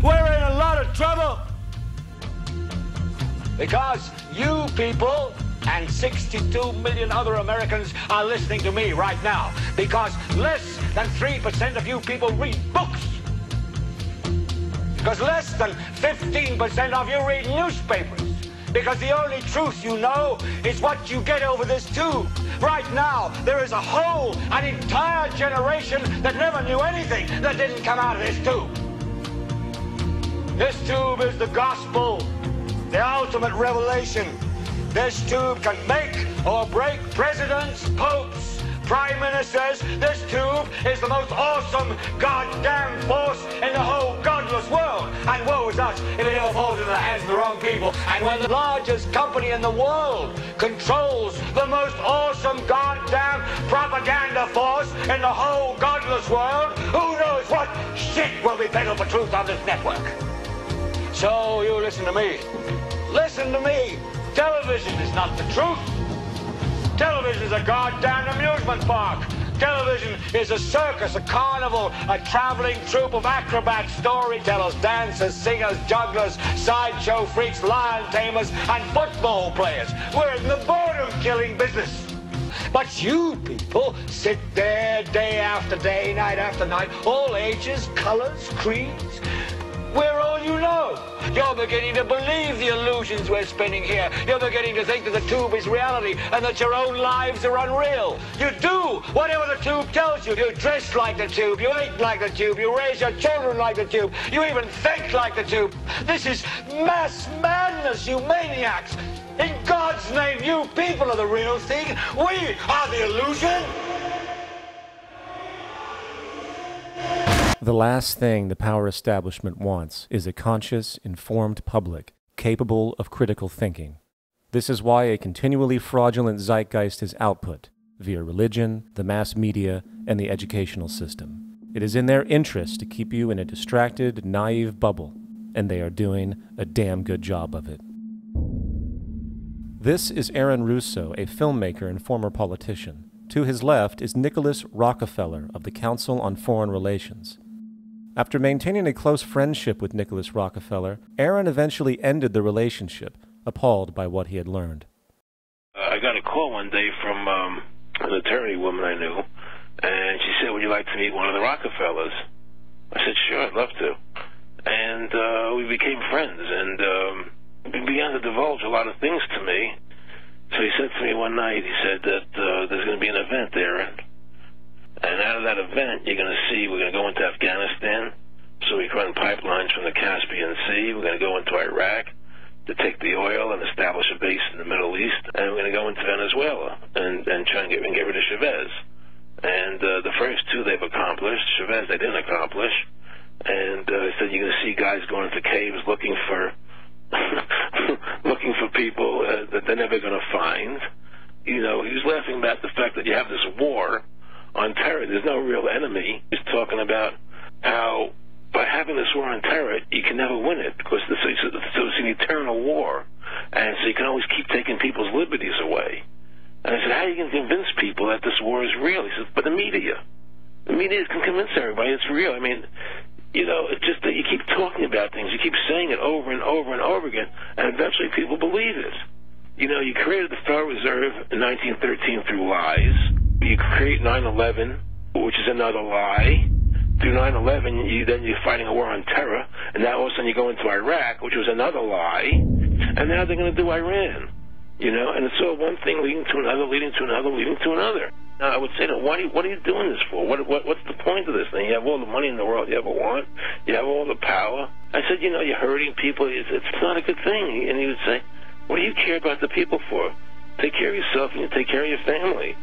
We're in a lot of trouble. Because you people and 62 million other Americans are listening to me right now. Because less than 3% of you people read books. Because less than 15% of you read newspapers. Because the only truth you know is what you get over this tube. Right now, there is an entire generation that never knew anything that didn't come out of this tube. This tube is the gospel, the ultimate revelation. This tube can make or break presidents, popes, prime ministers. This tube is the most awesome goddamn force in the whole godless world. And woe is us if it ever falls into the hands of the wrong people. And when the largest company in the world controls the most awesome goddamn propaganda force in the whole godless world, who knows what shit will be peddled for truth on this network. So you listen to me. Listen to me. Television is not the truth. Television is a goddamn amusement park. Television is a circus, a carnival, a traveling troupe of acrobats, storytellers, dancers, singers, jugglers, sideshow freaks, lion tamers, and football players. We're in the boredom-killing business. But you people sit there day after day, night after night, all ages, colors, creeds. We're all you know. You're beginning to believe the illusions we're spinning here. You're beginning to think that the tube is reality and that your own lives are unreal. You do whatever the tube tells you. You dress like the tube. You eat like the tube. You raise your children like the tube. You even think like the tube. This is mass madness, you maniacs. In God's name, you people are the real thing. We are the illusion. The last thing the power establishment wants is a conscious, informed public, capable of critical thinking. This is why a continually fraudulent zeitgeist is output, via religion, the mass media, and the educational system. It is in their interest to keep you in a distracted, naive bubble, and they are doing a damn good job of it. This is Aaron Russo, a filmmaker and former politician. To his left is Nicholas Rockefeller of the Council on Foreign Relations. After maintaining a close friendship with Nicholas Rockefeller, Aaron eventually ended the relationship, appalled by what he had learned. I got a call one day from an attorney woman I knew, and she said, "Would you like to meet one of the Rockefellers?" I said, "Sure, I'd love to." And we became friends, and he began to divulge a lot of things to me. So he said to me one night, he said that there's going to be an event there, and out of that event, you're going to see we're going to go into Afghanistan, so we can run pipelines from the Caspian Sea. We're going to go into Iraq to take the oil and establish a base in the Middle East, and we're going to go into Venezuela and try and get rid of Chavez. And the first two they've accomplished. Chavez they didn't accomplish. And he said you're going to see guys going into caves looking for looking for people that they're never going to find. You know, he was laughing about the fact that you have this war on terror. There's no real enemy. He's talking about how by having this war on terror, you can never win it because it's an eternal war. And so you can always keep taking people's liberties away. And I said, how are you going to convince people that this war is real? He says, but the media can convince everybody it's real. I mean, you know, it's just that you keep talking about things, you keep saying it over and over and over again, and eventually people believe it. You know, you created the Federal Reserve in 1913 through lies. You create 9/11, which is another lie. Through 9/11, you're fighting a war on terror, and now all of a sudden you go into Iraq, which was another lie, and now they're going to do Iran. You know, and it's all one thing leading to another, leading to another, leading to another. Now, I would say, what are you doing this for? What's the point of this thing? You have all the money in the world you ever want. You have all the power. I said, you know, you're hurting people. It's not a good thing. And he would say, what do you care about the people for? Take care of yourself and you take care of your family.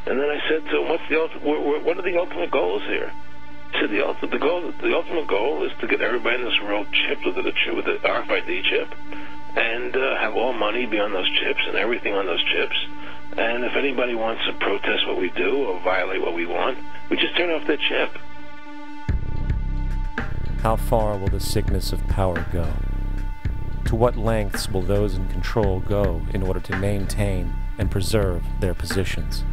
And then I said to him, what are the ultimate goals here? He said, the ultimate goal is to get everybody in this world chipped with the RFID chip and have all money be on those chips and everything on those chips. And if anybody wants to protest what we do or violate what we want, we just turn off their chip. How far will the sickness of power go? To what lengths will those in control go in order to maintain and preserve their positions?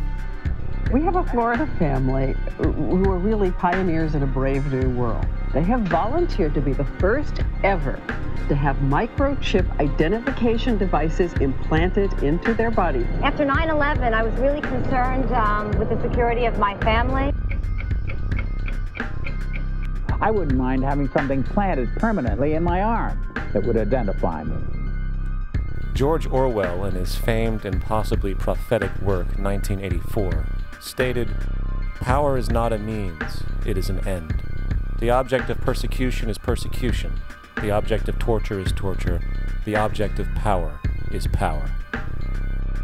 We have a Florida family who are really pioneers in a brave new world. They have volunteered to be the first ever to have microchip identification devices implanted into their body. After 9/11, I was really concerned with the security of my family. I wouldn't mind having something planted permanently in my arm that would identify me. George Orwell, in his famed and possibly prophetic work 1984, stated, "Power is not a means, it is an end. The object of persecution is persecution. The object of torture is torture. The object of power is power."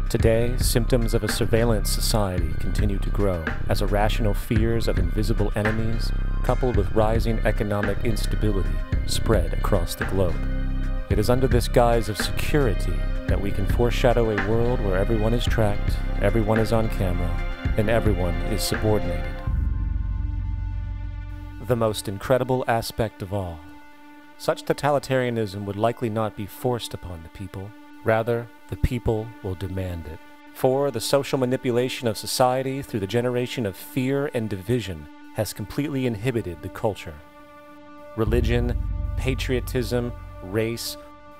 Today, symptoms of a surveillance society continue to grow as irrational fears of invisible enemies, coupled with rising economic instability, spread across the globe. It is under this guise of security that we can foreshadow a world where everyone is tracked, everyone is on camera, and everyone is subordinated. The most incredible aspect of all, such totalitarianism would likely not be forced upon the people. Rather, the people will demand it. For the social manipulation of society through the generation of fear and division has completely inhibited the culture. Religion, patriotism, race,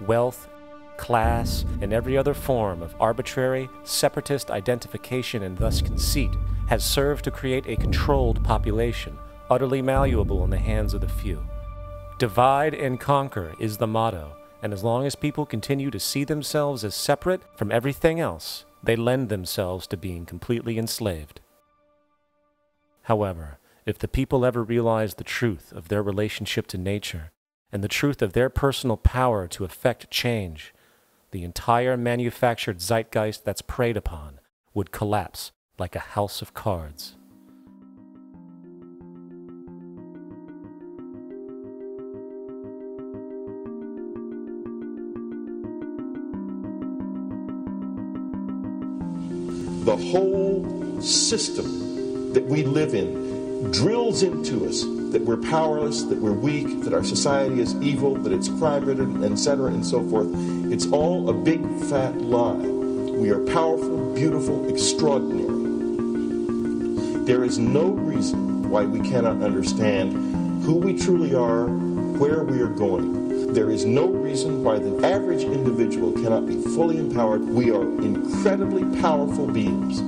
wealth, class, and every other form of arbitrary, separatist identification and thus conceit has served to create a controlled population, utterly malleable in the hands of the few. Divide and conquer is the motto, and as long as people continue to see themselves as separate from everything else, they lend themselves to being completely enslaved. However, if the people ever realize the truth of their relationship to nature, and the truth of their personal power to effect change, the entire manufactured zeitgeist that's preyed upon would collapse like a house of cards. The whole system that we live in drills into us that we're powerless, that we're weak, that our society is evil, that it's crime-ridden, etc., and so forth. It's all a big, fat lie. We are powerful, beautiful, extraordinary. There is no reason why we cannot understand who we truly are, where we are going. There is no reason why the average individual cannot be fully empowered. We are incredibly powerful beings.